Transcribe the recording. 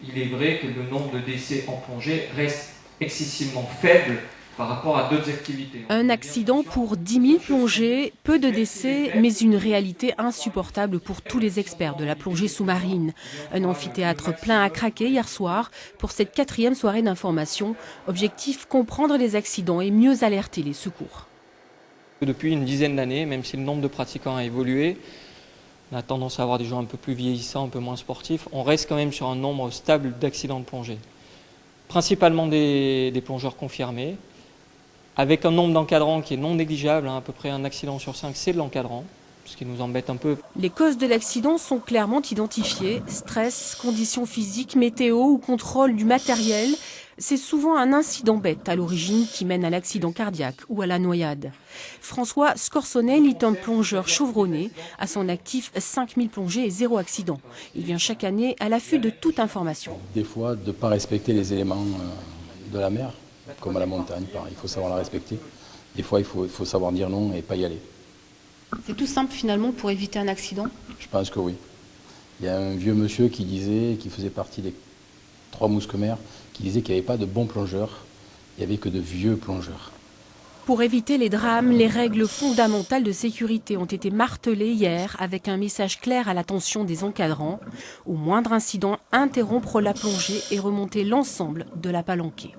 il est vrai que le nombre de décès en plongée reste excessivement faible par rapport à d'autres activités. Un accident pour 10 000 plongées, peu de décès, mais une réalité insupportable pour tous les experts de la plongée sous-marine. Un amphithéâtre plein à craquer hier soir pour cette 4e soirée d'information. Objectif, comprendre les accidents et mieux alerter les secours. Depuis une dizaine d'années, même si le nombre de pratiquants a évolué, on a tendance à avoir des gens un peu plus vieillissants, un peu moins sportifs, on reste quand même sur un nombre stable d'accidents de plongée. Principalement des plongeurs confirmés, avec un nombre d'encadrants qui est non négligeable, à peu près un accident sur 5, c'est de l'encadrant, ce qui nous embête un peu. Les causes de l'accident sont clairement identifiées. Stress, conditions physiques, météo ou contrôle du matériel. C'est souvent un incident bête à l'origine qui mène à l'accident cardiaque ou à la noyade. François Scorsonel est un plongeur chevronné. À son actif, 5000 plongées et 0 accident. Il vient chaque année à l'affût de toute information. Des fois, de ne pas respecter les éléments de la mer, comme à la montagne, il faut savoir la respecter. Des fois, il faut savoir dire non et pas y aller. C'est tout simple finalement pour éviter un accident? Je pense que oui. Il y a un vieux monsieur qui disait, qui faisait partie des 3 mousquetaires, qui disait qu'il n'y avait pas de bons plongeurs, il n'y avait que de vieux plongeurs. Pour éviter les drames, les règles fondamentales de sécurité ont été martelées hier avec un message clair à l'attention des encadrants. Au moindre incident, interrompre la plongée et remonter l'ensemble de la palanquée.